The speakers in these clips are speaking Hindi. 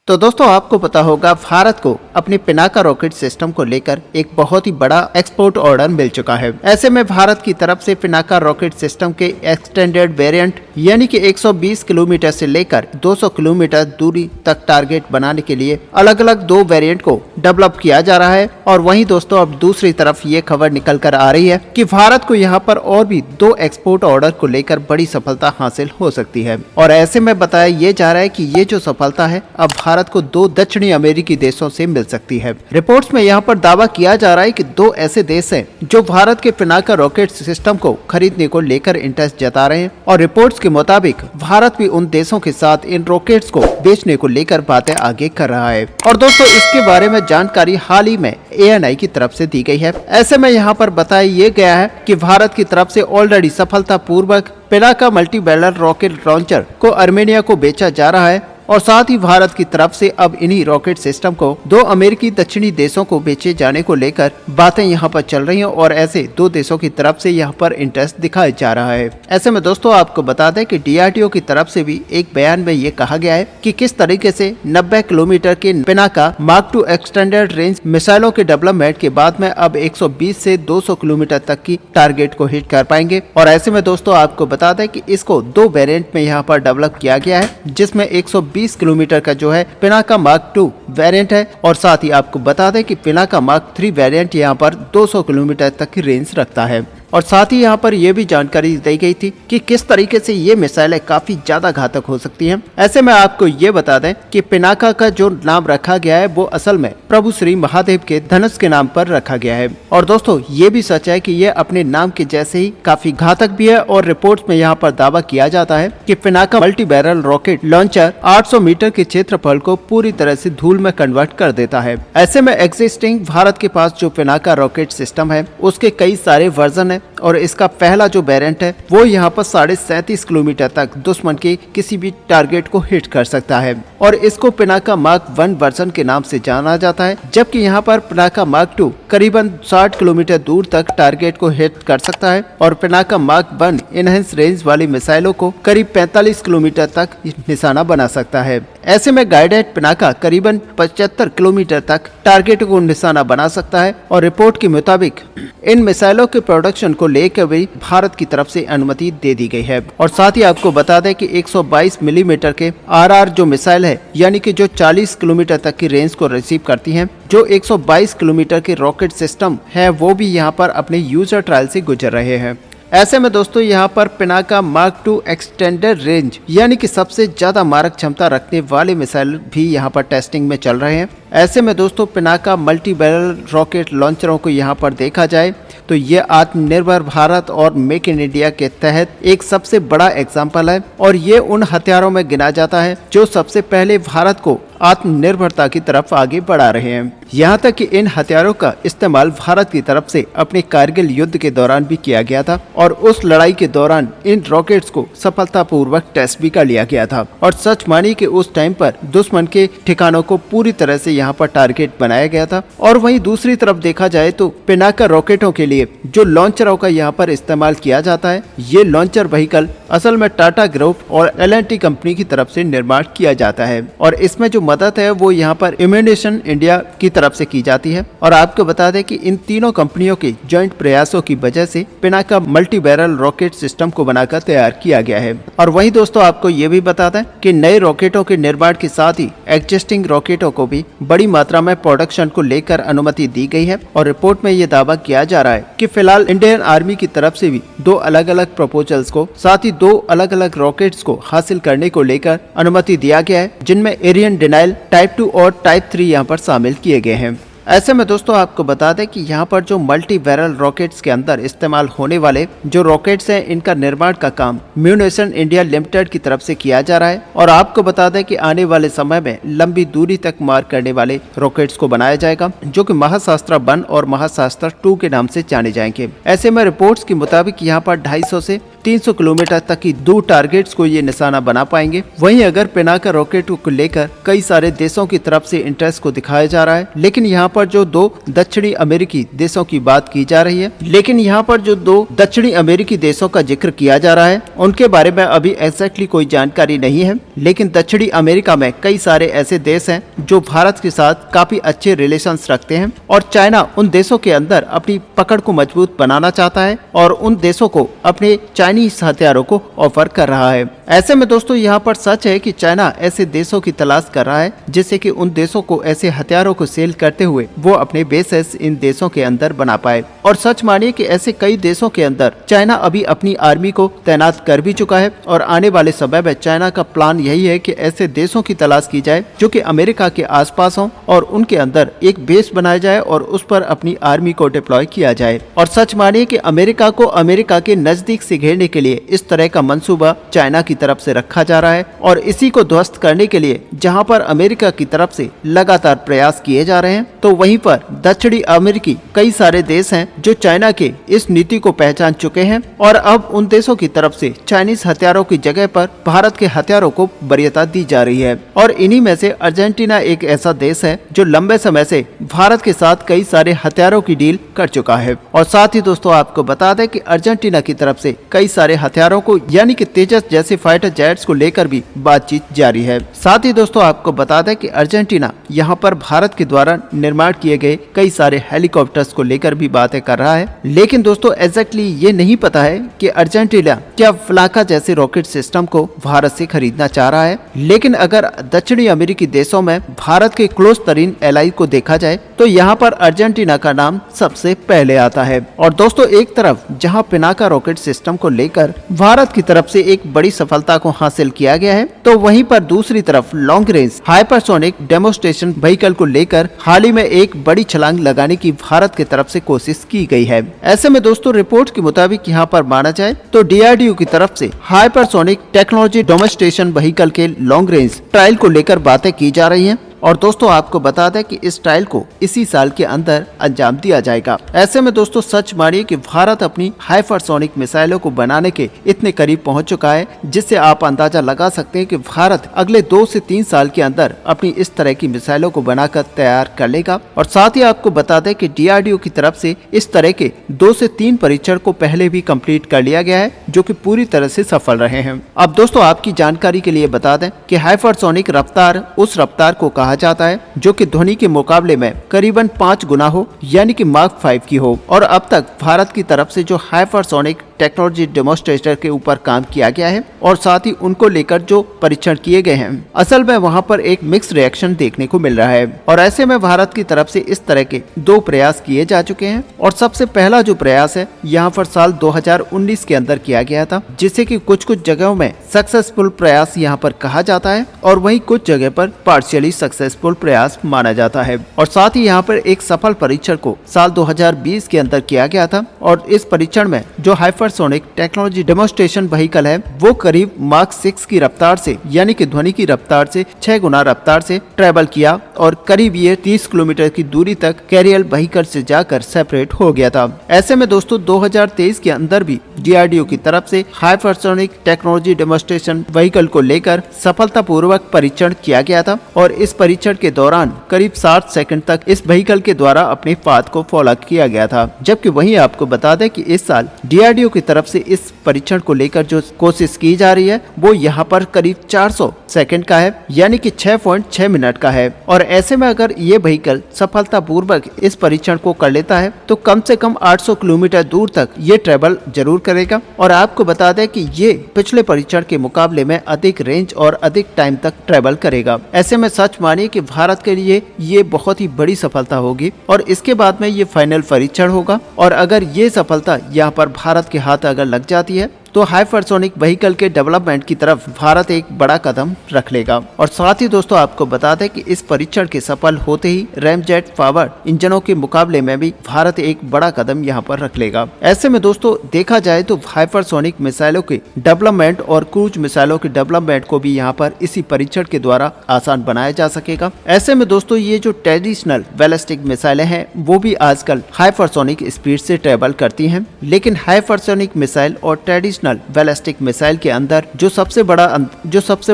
तो दोस्तों आपको पता होगा भारत को अपने पिनाका रॉकेट सिस्टम को लेकर एक बहुत ही बड़ा एक्सपोर्ट ऑर्डर मिल चुका है। ऐसे में भारत की तरफ से पिनाका रॉकेट सिस्टम के एक्सटेंडेड वेरिएंट यानी कि 120 किलोमीटर से लेकर 200 किलोमीटर दूरी तक टारगेट बनाने के लिए अलग अलग दो वेरिएंट को डेवलप किया जा रहा है। और वहीं दोस्तों अब दूसरी तरफ ये खबर निकल कर आ रही है कि भारत को यहाँ पर और भी दो एक्सपोर्ट ऑर्डर को लेकर बड़ी सफलता हासिल हो सकती है। और ऐसे में बताया ये जा रहा है कि ये जो सफलता है अब भारत को दो दक्षिणी अमेरिकी देशों से मिल सकती है। रिपोर्ट्स में यहाँ पर दावा किया जा रहा है कि दो ऐसे देश हैं जो भारत के पिनाका रॉकेट सिस्टम को खरीदने को लेकर इंटरेस्ट जता रहे हैं। और रिपोर्ट्स के मुताबिक भारत भी उन देशों के साथ इन रॉकेट्स को बेचने को लेकर बातें आगे कर रहा है। और दोस्तों इसके बारे में जानकारी हाल ही में ANI की तरफ से दी गई है। ऐसे में यहाँ पर बताया ये गया है कि भारत की तरफ से ऑलरेडी सफलतापूर्वक Pinaka multi barrel rocket launcher को आर्मेनिया को बेचा जा रहा है। और साथ ही भारत की तरफ से अब इन्हीं रॉकेट सिस्टम को दो अमेरिकी दक्षिणी देशों को बेचे जाने को लेकर बातें यहाँ पर चल रही हैं। और ऐसे दो देशों की तरफ से यहाँ पर इंटरेस्ट दिखाया जा रहा है। ऐसे में दोस्तों आपको बता दें कि DRDO की तरफ से भी एक बयान में ये कहा गया है कि किस तरीके से 90 किलोमीटर के पिनाका मार्क 2 एक्सटेंडेड रेंज मिसाइलों के डेवलपमेंट के बाद में अब 120 से 200 किलोमीटर तक की टारगेट को हिट कर पाएंगे। और ऐसे में दोस्तों आपको बता दें कि इसको दो वेरिएंट में यहाँ पर डेवलप किया गया है, जिसमें 120 किलोमीटर का जो है पिनाका मार्क 2 वेरिएंट है। और साथ ही आपको बता दें कि पिनाका मार्क 3 वेरिएंट यहाँ पर 200 किलोमीटर तक की रेंज रखता है। और साथ ही यहाँ पर यह भी जानकारी दी गई थी कि किस तरीके से ये मिसाइलें काफी ज्यादा घातक हो सकती हैं। ऐसे में आपको ये बता दें कि पिनाका का जो नाम रखा गया है वो असल में प्रभु श्री महादेव के धनुष के नाम पर रखा गया है। और दोस्तों ये भी सच है कि ये अपने नाम के जैसे ही काफी घातक भी है। और रिपोर्ट्स में यहाँ पर दावा किया जाता है कि Pinaka multi barrel rocket launcher 800 metre के क्षेत्रफल को पूरी तरह से धूल में कन्वर्ट कर देता है। ऐसे में एग्जिस्टिंग भारत के पास जो पिनाका रॉकेट सिस्टम है उसके कई सारे वर्जन है। और इसका पहला जो वेरिएंट है वो यहाँ पर 37.5 किलोमीटर तक दुश्मन के किसी भी टारगेट को हिट कर सकता है। और इसको पिनाका मार्क 1 वर्जन के नाम से जाना जाता है, जबकि यहाँ पर पिनाका मार्क 2 करीबन 60 किलोमीटर दूर तक टारगेट को हिट कर सकता है। और पिनाका मार्क 1 इनहेंस रेंज वाली मिसाइलों को करीब 45 किलोमीटर तक निशाना बना सकता है। ऐसे में गाइडेड पिनाका करीबन 75 किलोमीटर तक टारगेट को निशाना बना सकता है। और रिपोर्ट के मुताबिक इन मिसाइलों के प्रोडक्शन को लेकर भी भारत की तरफ से अनुमति दे दी गई है। और साथ ही आपको बता दें कि 122 मिलीमीटर के RR जो मिसाइल है यानी कि जो 40 किलोमीटर तक की रेंज को रिसीव करती हैं, जो 122 किलोमीटर के रॉकेट सिस्टम है वो भी यहाँ पर अपने यूजर ट्रायल से गुजर रहे हैं। ऐसे में दोस्तों यहाँ पर पिनाका मार्क 2 एक्सटेंडेड रेंज यानी कि सबसे ज्यादा मारक क्षमता रखने वाले मिसाइल भी यहाँ पर टेस्टिंग में चल रहे हैं। ऐसे में दोस्तों पिनाका मल्टी बैरल रॉकेट लॉन्चरों को यहाँ पर देखा जाए तो ये आत्मनिर्भर भारत और मेक इन इंडिया के तहत एक सबसे बड़ा एग्जाम्पल है। और ये उन हथियारों में गिना जाता है जो सबसे पहले भारत को आत्मनिर्भरता की तरफ आगे बढ़ा रहे हैं। यहाँ तक कि इन हथियारों का इस्तेमाल भारत की तरफ से अपने कारगिल युद्ध के दौरान भी किया गया था। और उस लड़ाई के दौरान इन रॉकेट्स को सफलतापूर्वक टेस्ट भी कर लिया गया था। और सच मानिए कि उस टाइम पर दुश्मन के ठिकानों को पूरी तरह से यहाँ पर टारगेट बनाया गया था। और वहीं दूसरी तरफ देखा जाए तो पिनाका रॉकेटों के लिए जो लॉन्चरों का यहाँ पर इस्तेमाल किया जाता है, ये लॉन्चर व्हीकल असल में टाटा ग्रुप और L&T कंपनी की तरफ से निर्माण किया जाता है। और इसमें जो मदद है वो यहाँ पर इम्यूनेशन इंडिया की तरफ से की जाती है। और आपको बता दें कि इन तीनों कंपनियों के जॉइंट प्रयासों की वजह से Pinaka multi barrel rocket system को बनाकर तैयार किया गया है। और वहीं दोस्तों आपको ये भी बता दें कि नए रॉकेटों के निर्माण के साथ ही एग्जिस्टिंग रॉकेटों को भी बड़ी मात्रा में प्रोडक्शन को लेकर अनुमति दी गई है। और रिपोर्ट में ये दावा किया जा रहा है कि फिलहाल इंडियन आर्मी की तरफ से भी दो अलग अलग प्रपोजल्स को साथ ही दो अलग अलग रॉकेट्स को हासिल करने को लेकर अनुमति दिया गया है, जिनमें एरियन डिनाइल टाइप 2 और टाइप 3 यहाँ पर शामिल किए गए हैं। ऐसे में दोस्तों आपको बता दें कि यहाँ पर जो मल्टी बैरल रॉकेट्स के अंदर इस्तेमाल होने वाले जो रॉकेट्स हैं इनका निर्माण का काम म्यूनिशन इंडिया लिमिटेड की तरफ से किया जा रहा है। और आपको बता दें कि आने वाले समय में लंबी दूरी तक मार करने वाले रॉकेट्स को बनाया जाएगा, जो कि महाशास्त्र 1 और महाशास्त्र 2 के नाम से जाने जाएंगे। ऐसे में रिपोर्ट्स के मुताबिक यहाँ पर 250 से 300 किलोमीटर तक की दो टारगेट्स को ये निशाना बना पाएंगे। वहीं अगर पिनाका रॉकेट को लेकर कई सारे देशों की तरफ से इंटरेस्ट को दिखाया जा रहा है, लेकिन यहाँ पर जो दो दक्षिणी अमेरिकी देशों की बात की जा रही है। लेकिन यहाँ पर जो दो दक्षिणी अमेरिकी देशों का जिक्र किया जा रहा है उनके बारे में अभी एग्जैक्टली कोई जानकारी नहीं है। लेकिन दक्षिणी अमेरिका में कई सारे ऐसे देश हैं जो भारत के साथ काफी अच्छे रिलेशंस रखते हैं और चाइना उन देशों के अंदर अपनी पकड़ को मजबूत बनाना चाहता है और उन देशों को अपने चाइनीज हथियारों को ऑफर कर रहा है। ऐसे में दोस्तों यहाँ पर सच है कि चाइना ऐसे देशों की तलाश कर रहा है जिससे कि उन देशों को ऐसे हथियारों को सेल करते हुए वो अपने बेसेस इन देशों के अंदर बना पाए। और सच मानिए कि ऐसे कई देशों के अंदर चाइना अभी अपनी आर्मी को तैनात कर भी चुका है और आने वाले समय में चाइना का प्लान यही है कि ऐसे देशों की तलाश की जाए जो कि अमेरिका के आसपास हों और उनके अंदर एक बेस बनाया जाए और उस पर अपनी आर्मी को डिप्लॉय किया जाए। और सच मानिए कि अमेरिका को अमेरिका के नजदीक से घेरने के लिए इस तरह का मंसूबा चाइना की तरफ से रखा जा रहा है और इसी को ध्वस्त करने के लिए जहां पर अमेरिका की तरफ से लगातार प्रयास किए जा रहे हैं तो वहीं पर दक्षिणी अमेरिकी कई सारे देश हैं जो चाइना के इस नीति को पहचान चुके हैं और अब उन देशों की तरफ से चाइनीज हथियारों की जगह पर भारत के हथियारों को वरीयता दी जा रही है। और इन्हीं में से अर्जेंटीना एक ऐसा देश है जो लंबे समय से भारत के साथ कई सारे हथियारों की डील कर चुका है। और साथ ही दोस्तों आपको बता दें कि अर्जेंटीना की तरफ से कई सारे हथियारों को यानी कि तेजस जैसे फाइटर जेट्स को लेकर भी बातचीत जारी है। साथ ही दोस्तों आपको बता दें कि अर्जेंटीना यहाँ पर भारत के द्वारा निर्माण किए गए कई सारे हेलीकॉप्टर्स को लेकर भी बातें कर रहा है। लेकिन दोस्तों एग्जैक्टली ये नहीं पता है कि अर्जेंटीना क्या फ्लाका जैसे रॉकेट सिस्टम को भारत से खरीदना चाह रहा है। लेकिन अगर दक्षिणी अमेरिकी देशों में भारत के क्लोज तरीन एलाई को देखा जाए तो यहाँ पर अर्जेंटीना का नाम सबसे पहले आता है। और दोस्तों एक तरफ जहाँ पिनाका रॉकेट सिस्टम को लेकर भारत की तरफ से एक बड़ी सफलता को हासिल किया गया है तो वहीं पर दूसरी तरफ long range hypersonic demonstration vehicle को लेकर हाल ही में एक बड़ी छलांग लगाने की भारत की तरफ से कोशिश की गई है। ऐसे में दोस्तों रिपोर्ट के मुताबिक यहाँ पर माना जाए तो DRDO की तरफ से हाइपरसोनिक टेक्नोलॉजी डेमोस्ट्रेशन व्हीकल के लॉन्ग रेंज ट्रायल को लेकर बातें की जा रही हैं। और दोस्तों आपको बता दें कि इस ट्रायल को इसी साल के अंदर अंजाम दिया जाएगा। ऐसे में दोस्तों सच मानिए कि भारत अपनी हाइपरसोनिक मिसाइलों को बनाने के इतने करीब पहुंच चुका है जिससे आप अंदाजा लगा सकते हैं कि भारत अगले 2 से 3 साल के अंदर अपनी इस तरह की मिसाइलों को बनाकर तैयार कर लेगा। और साथ ही आपको बता दें कि DRDO की तरफ से इस तरह के 2 से 3 परीक्षण को पहले भी कंप्लीट कर लिया गया है जो कि पूरी तरह से सफल रहे हैं। अब दोस्तों आपकी जानकारी के लिए बता दें कि हाइपरसोनिक रफ्तार उस रफ्तार को कहा जाता है जो कि ध्वनि के मुकाबले में करीबन 5 गुना हो यानी कि मार्क 5 की हो। और अब तक भारत की तरफ से जो हाइपरसोनिक टेक्नोलॉजी डेमोस्ट्रेटर के ऊपर काम किया गया है और साथ ही उनको लेकर जो परीक्षण किए गए हैं असल में वहां पर एक मिक्स रिएक्शन देखने को मिल रहा है। और ऐसे में भारत की तरफ से इस तरह के 2 प्रयास किए जा चुके हैं। और सबसे पहला जो प्रयास है यहाँ पर साल 2019 के अंदर किया गया था जिससे कि कुछ जगहों में सक्सेसफुल प्रयास यहाँ पर कहा जाता है और वहीं कुछ जगह पर पार्शियली सक्सेसफुल प्रयास माना जाता है। और साथ ही यहाँ पर एक सफल परीक्षण को साल 2020 के अंदर किया गया था और इस परीक्षण में जो हाइपरसोनिक टेक्नोलॉजी डेमोस्ट्रेशन व्हीकल है वो करीब मार्क 6 की रफ्तार से यानी कि ध्वनि की रफ्तार से 6 गुना रफ्तार से ट्रेवल किया और करीब ये 30 किलोमीटर की दूरी तक कैरियर व्हीकल से जाकर सेपरेट हो गया था। ऐसे में दोस्तों 2023 के अंदर भी DRDO की तरफ से हाइपरसोनिक टेक्नोलॉजी डेमोस्ट्रेशन व्हीकल को लेकर सफलतापूर्वक परीक्षण किया गया था और इस परीक्षण के दौरान करीब 60 सेकंड तक इस व्हीकल के द्वारा अपने पाथ को फॉलो किया गया था। जबकि वहीं आपको बता दें कि इस साल DRDO की तरफ से इस परीक्षण को लेकर जो कोशिश की जा रही है वो यहाँ पर करीब 400 सेकंड का है यानी कि 6.6 मिनट का है। और ऐसे में अगर ये व्हीकल सफलतापूर्वक इस परीक्षण को कर लेता है तो कम से कम 800 किलोमीटर दूर तक ये ट्रेवल जरूर करेगा। और आपको बता दें कि ये पिछले परीक्षण के मुकाबले में अधिक रेंज और अधिक टाइम तक ट्रेवल करेगा। ऐसे में सच मानिए कि भारत के लिए ये बहुत ही बड़ी सफलता होगी और इसके बाद में ये फाइनल परीक्षण होगा। और अगर ये सफलता यहाँ पर भारत के हाथ अगर लग जाती है तो हाइपरसोनिक व्हीकल के डेवलपमेंट की तरफ भारत एक बड़ा कदम रख लेगा। और साथ ही दोस्तों आपको बता दें कि इस परीक्षण के सफल होते ही रैमजेट पावर्ड इंजनों के मुकाबले में भी भारत एक बड़ा कदम यहां पर रख लेगा। ऐसे में दोस्तों देखा जाए तो हाइपरसोनिक मिसाइलों के डेवलपमेंट और क्रूज मिसाइलों के डेवलपमेंट को भी यहां पर इसी परीक्षण के द्वारा आसान बनाया जा सकेगा। ऐसे में दोस्तों ये जो ट्रेडिशनल बैलिस्टिक मिसाइलें हैं वो भी आजकल हाइपरसोनिक स्पीड से ट्रेवल करती हैं। लेकिन हाइपरसोनिक मिसाइल और ट्रेडिशनल बैलिस्टिक मिसाइल के अंदर जो सबसे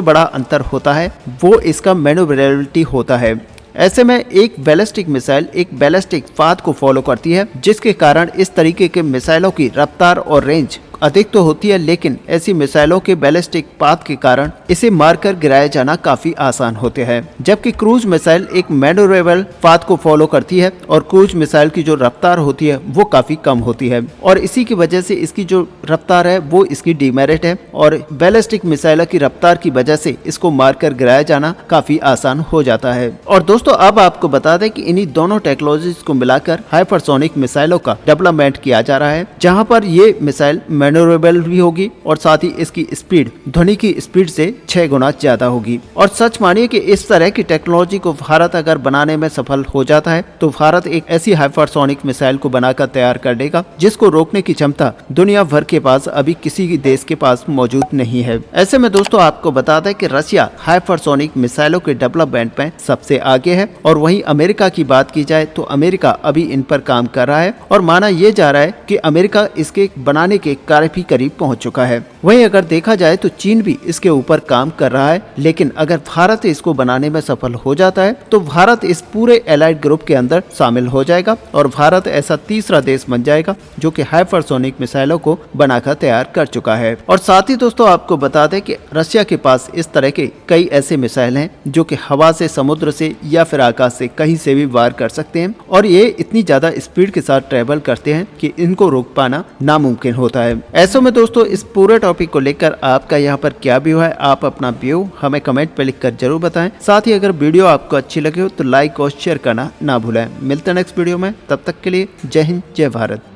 बड़ा अंतर होता है वो इसका मैन्यूवरेबिलिटी होता है। ऐसे में एक बैलिस्टिक मिसाइल एक बैलिस्टिक पाथ को फॉलो करती है, जिसके कारण इस तरीके के मिसाइलों की रफ्तार और रेंज अधिक तो होती है, लेकिन ऐसी मिसाइलों के बैलिस्टिक पाथ के कारण इसे मारकर गिराया जाना काफी आसान होते हैं। जबकि क्रूज मिसाइल एक मैनोरेबल पाथ को फॉलो करती है और क्रूज मिसाइल की जो रफ्तार होती है वो काफी कम होती है और इसी की वजह से इसकी जो रफ्तार है वो इसकी डीमेरिट है और बैलिस्टिक मिसाइल की रफ्तार की वजह से इसको मारकर गिराया जाना काफी आसान हो जाता है। और दोस्तों अब आपको बता दें कि इन्हीं दोनों टेक्नोलॉजीज को मिलाकर हाइपरसोनिक मिसाइलों का डेवलपमेंट किया जा रहा है, जहां पर ये मिसाइल मैनोरेबल भी होगी और साथ ही इसकी स्पीड ध्वनि की स्पीड से 6 गुना ज्यादा होगी। और सच मानिए कि इस तरह की टेक्नोलॉजी को भारत अगर बनाने में सफल हो जाता है तो भारत एक ऐसी हाइपरसोनिक मिसाइल को बनाकर तैयार कर देगा जिसको रोकने की क्षमता दुनिया भर के पास अभी किसी देश के पास मौजूद नहीं है। ऐसे में दोस्तों आपको बता दें कि रशिया हाइपरसोनिक मिसाइलों के डेवलपमेंट में सबसे आगे है और वहीं अमेरिका की बात की जाए तो अमेरिका अभी इन पर काम कर रहा है और माना यह जा रहा है कि अमेरिका इसके बनाने के कार्य भी करीब पहुंच चुका है। वहीं अगर देखा जाए तो चीन भी इसके ऊपर काम कर रहा है, लेकिन अगर भारत इसको बनाने में सफल हो जाता है तो भारत इस पूरे एलाइड ग्रुप के अंदर शामिल हो जाएगा और भारत ऐसा तीसरा देश बन जाएगा जो कि हाइपरसोनिक मिसाइलों को बनाकर तैयार कर चुका है। और साथ ही दोस्तों आपको बता दें कि रशिया के पास इस तरह के कई ऐसे मिसाइल हैं जो कि हवा से, समुद्र से या फिर आकाश से कहीं से भी वार कर सकते हैं और ये इतनी ज्यादा स्पीड के साथ ट्रेवल करते हैं कि इनको रोक पाना नामुमकिन होता है। ऐसे में दोस्तों इस पूरे टॉपिक को लेकर आपका यहाँ पर क्या व्यू है, आप अपना व्यू हमें कमेंट पे लिखकर जरूर बताएं। साथ ही अगर वीडियो आपको अच्छी लगे हो तो लाइक और शेयर करना ना भूलें। मिलते हैं नेक्स्ट वीडियो में, तब तक के लिए जय हिंद, जय भारत।